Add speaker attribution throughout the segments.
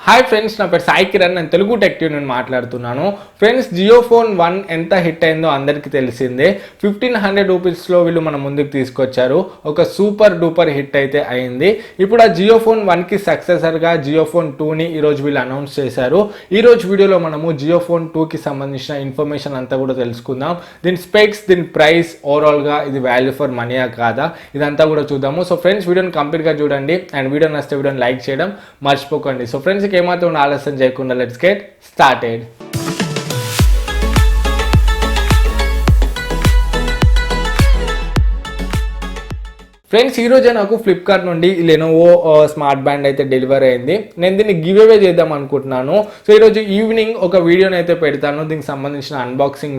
Speaker 1: Hi friends, నా పేరు సాయి కిరణ్. నేను తెలుగు టెక్ నేను మాట్లాడుతున్నాను. ఫ్రెండ్స్, జియో ఫోన్ 1 ఎంత హిట్ అయిందో అందరికీ తెలిసిందే. 1500 రూపీస్లో వీళ్ళు మన ముందుకు తీసుకొచ్చారు. ఒక సూపర్ డూపర్ హిట్ అయితే అయింది. ఇప్పుడు ఆ జియో ఫోన్ 1కి సక్సెసర్గా జియో ఫోన్ 2ని ఈరోజు వీళ్ళు అనౌన్స్ చేశారు. ఈరోజు వీడియోలో మనము జియో ఫోన్ 2కి సంబంధించిన ఇన్ఫర్మేషన్ అంతా కూడా తెలుసుకుందాం. దీని స్పెక్స్, దీని ప్రైస్, ఓవరాల్గా ఇది వాల్యూ ఫర్ మనీయా కాదా, ఇదంతా కూడా చూద్దాము. సో ఫ్రెండ్స్, వీడియోని కంప్లీట్గా చూడండి అండ్ వీడియో నచ్చితే వీడియోని లైక్ చేయడం మర్చిపోకండి. సో ఫ్రెండ్స్, ఏమాత్రం ఆలస్యం చేయకుండా లెట్స్ గెట్ స్టార్టెడ్. ఫ్రెండ్స్, ఈరోజే నాకు ఫ్లిప్కార్ట్ నుండి లెనోవో స్మార్ట్ బ్యాండ్ అయితే డెలివరీ అయింది. నేను దీన్ని గివ్ అవే చేద్దాం అనుకుంటున్నాను. సో ఈరోజు ఈవినింగ్ ఒక వీడియోని అయితే పెడతాను, దీనికి సంబంధించిన అన్బాక్సింగ్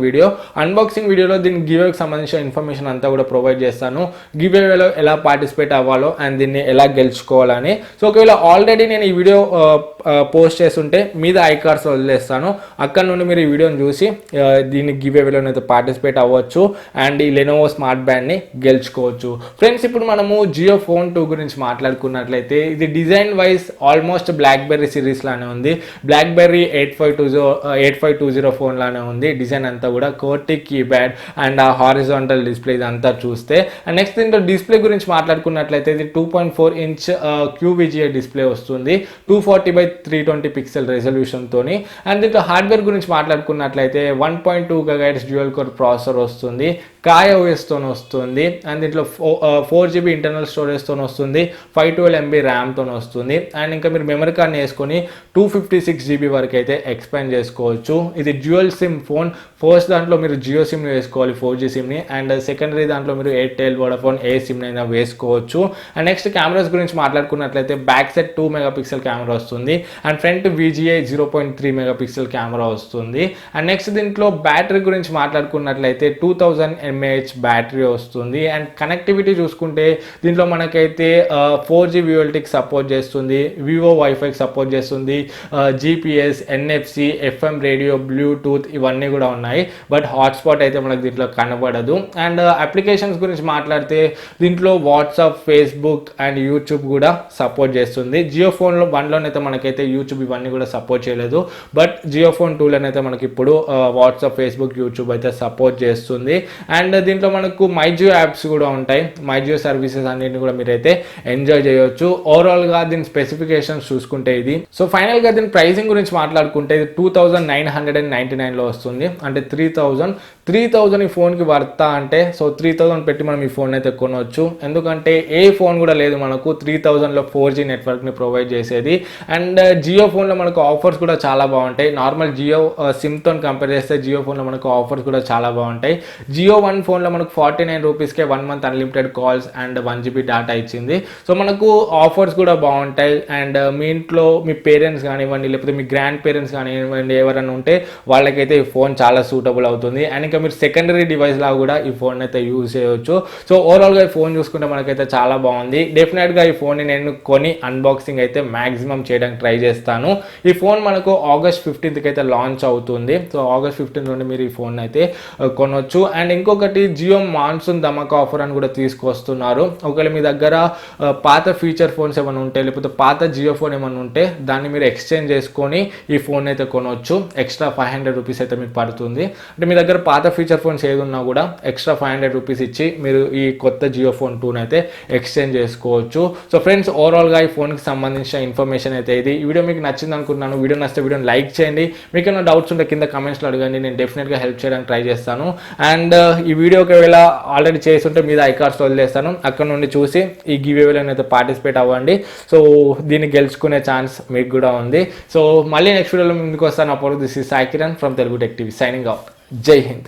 Speaker 1: వీడియోలో దీనికి గివ్ అవేకి సంబంధించిన ఇన్ఫర్మేషన్ అంతా కూడా ప్రొవైడ్ చేస్తాను. గివ్ అవేలో ఎలా పార్టిసిపేట్ అవ్వాలో అండ్ దీన్ని ఎలా గెలుచుకోవాలని. సో ఒకవేళ ఆల్రెడీ నేను ఈ వీడియో పోస్ట్ చేస్తుంటే మీద ఐకార్డ్స్ వదిలేస్తాను, అక్కడ నుండి మీరు ఈ వీడియోని చూసి దీన్ని గివ్ అవేలోనైతే పార్టిసిపేట్ అవ్వచ్చు అండ్ ఈ లెనోవో స్మార్ట్ బ్యాండ్ని గెలుచుకోవచ్చు. ఫ్రెండ్స్, ఇప్పుడు మనము జియో ఫోన్ 2 గురించి మాట్లాడుకున్నట్లయితే ఇది design wise almost blackberry series లానే ఉంది. బ్లాక్బెర్రీ 8520 ఫోన్ లానే ఉంది. డిజైన్ అంతా కూడా కోర్టీ కీప్యాడ్ అండ్ ఆ హారిజాంటల్ డిస్ప్లే ఇదంతా చూస్తే. అండ్ నెక్స్ట్ దీంట్లో డిస్ప్లే గురించి మాట్లాడుకున్నట్లయితే ఇది 2.4 ఇంచ్ QVGA డిస్ప్లే వస్తుంది, 240x320 పిక్సెల్ రెజల్యూషన్ తోని. అండ్ దీంట్లో హార్డ్వేర్ గురించి మాట్లాడుకున్నట్లయితే 1.2 GHz డ్యూయల్ కోర్ ప్రాసెసర్ వస్తుంది, కాయ OS తో వస్తుంది. అండ్ దీంట్లో 4GB ఇంటర్నల్ స్టోరేజ్తో వస్తుంది, 512 MB ర్యామ్తో వస్తుంది. అండ్ ఇంకా మీరు మెమరీ కార్డ్ని వేసుకొని 256GB వరకు అయితే ఎక్స్పాండ్ చేసుకోవచ్చు. ఇది డ్యూయల్ సిమ్ ఫోన్. ఫస్ట్ దాంట్లో మీరు జియో సిమ్ని వేసుకోవాలి, 4G సిమ్ని, అండ్ సెకండరీ దాంట్లో మీరు ఎయిర్టెల్, వోడాఫోన్ ఏ సిమ్ని అయినా వేసుకోవచ్చు. అండ్ నెక్స్ట్ కెమెరాస్ గురించి మాట్లాడుకున్నట్లయితే బ్యాక్ సైడ్ 2 మెగాపిక్సెల్ కెమెరా వస్తుంది and front VGA 0.3 megapixel camera వస్తుంది. అండ్ నెక్స్ట్ దీంట్లో బ్యాటరీ గురించి మాట్లాడుకున్నట్లయితే 2000 mAh బ్యాటరీ వస్తుంది. అండ్ కనెక్టివిటీ చూసుకుంటే దీంట్లో మనకైతే 4G VoLTEకి సపోర్ట్ చేస్తుంది, వివో వైఫైకి సపోర్ట్ చేస్తుంది, GPS, NFC, FM radio, Bluetooth ఇవన్నీ కూడా ఉన్నాయి. బట్ హాట్స్పాట్ అయితే మనకు దీంట్లో కనబడదు. అండ్ అప్లికేషన్స్ గురించి మాట్లాడితే దీంట్లో వాట్సాప్, ఫేస్బుక్ అండ్ యూట్యూబ్ కూడా సపోర్ట్ చేస్తుంది. జియో ఫోన్లో 1లోనైతే మనకైతే యూట్యూబ్ ఇవన్నీ కూడా సపోర్ట్ చేయలేదు. బట్ జియో ఫోన్ 2లోనైతే మనకి ఇప్పుడు వాట్సాప్, ఫేస్బుక్, యూట్యూబ్ అయితే సపోర్ట్ చేస్తుంది. అండ్ దీంట్లో మనకు మై జియో యాప్స్ కూడా ఉంటాయి. మై జియో సర్వీసెస్ అన్నింటిని కూడా మీరైతే ఎంజాయ్ చేయొచ్చు. ఓవరాల్గా దీని స్పెసిఫికేషన్స్ చూసుకుంటే ఇది. సో ఫైనల్గా దీని ప్రైసింగ్ గురించి మాట్లాడుకుంటే ఇది 2999లో వస్తుంది. అంటే 3000 ఈ ఫోన్కి వర్తా అంటే, సో 3000 పెట్టి మనం ఈ ఫోన్ అయితే కొనవచ్చు. ఎందుకంటే ఏ ఫోన్ కూడా లేదు మనకు 3000లో 4G నెట్వర్క్ని ప్రొవైడ్ చేసేది. అండ్ జియో ఫోన్లో మనకు ఆఫర్స్ కూడా చాలా బాగుంటాయి. నార్మల్ జియో సిమ్తో కంపేర్ చేస్తే జియో ఫోన్లో మనకు ఆఫర్స్ కూడా చాలా బాగుంటాయి. జియో 1 ఫోన్లో మనకు 49 రూపీస్కే 1 month unlimited calls and 1GB data ఇచ్చింది. సో మనకు ఆఫర్స్ కూడా బాగుంటాయి. అండ్ మీ ఇంట్లో మీ పేరెంట్స్ కానివ్వండి, లేకపోతే మీ గ్రాండ్ పేరెంట్స్ కానివ్వండి, ఎవరైనా ఉంటే వాళ్ళకైతే ఈ ఫోన్ చాలా సూటబుల్ అవుతుంది. అండ్ ఇంకా మీరు సెకండరీ డివైస్ లా కూడా ఈ ఫోన్ అయితే యూజ్ చేయవచ్చు. సో ఓవరాల్గా ఈ ఫోన్ చూసుకుంటే మనకైతే చాలా బాగుంది. డెఫినెట్గా ఈ ఫోన్ని నేను కొని అన్బాక్సింగ్ అయితే మ్యాక్సిమం చేయడానికి ట్రై చేస్తాను. ఈ ఫోన్ మనకు August 15th అయితే లాంచ్ అవుతుంది. సో August 15th నుండి మీరు ఈ ఫోన్ అయితే కొనవచ్చు. అండ్ ఇంకొకటి, జియో మాన్సూన్ ధమాకా ఆఫర్ అని కూడా తీసుకొస్తున్నారు. ఒకవేళ మీ దగ్గర పాత ఫీచర్ ఫోన్స్ ఏమైనా ఉంటే, లేకపోతే పాత జియో ఫోన్ ఏమైనా ఉంటే దాన్ని మీరు ఎక్స్చేంజ్ చేసుకొని ఈ ఫోన్ అయితే కొనవచ్చు. ఎక్స్ట్రా 500 రూపీస్ అయితే మీకు పడుతుంది. అంటే మీ దగ్గర పాత ఫీచర్ ఫోన్స్ ఏది ఉన్నా కూడా ఎక్స్ట్రా 500 రూపీస్ ఇచ్చి మీరు ఈ కొత్త జియో ఫోన్ 2 అయితే ఎక్స్చేంజ్ చేసుకోవచ్చు. సో ఫ్రెండ్స్, ఓవరాల్గా ఈ ఫోన్కి సంబంధించిన ఇన్ఫర్మేషన్ అయితే ఇది. ఈ వీడియో మీకు నచ్చింది అనుకుంటున్నాను. వీడియో నచ్చితే వీడియోని లైక్ చేయండి. మీకు ఏమైనా డౌట్స్ ఉంటే కింద కమెంట్స్లో అడగండి, నేను డెఫినెట్గా హెల్ప్ చేయడానికి ట్రై చేస్తాను. అండ్ ఈ వీడియో ఒకవేళ ఆల్రెడీ చేస్తుంటే మీద ఐకార్డ్స్ వదిలేస్తాను, అక్కడ నుండి చూసి ఈ గివ్ అవేలో అయితే పార్టిసిపేట్ అవ్వండి. సో దీన్ని గెలుచుకునే ఛాన్స్ మీకు కూడా ఉంది. సో మళ్ళీ నెక్స్ట్ వీడియోలో ముందుకు వస్తాను. అప్పుడు this is Sai Kiran from Telugu tech TV signing off. జై హింద్.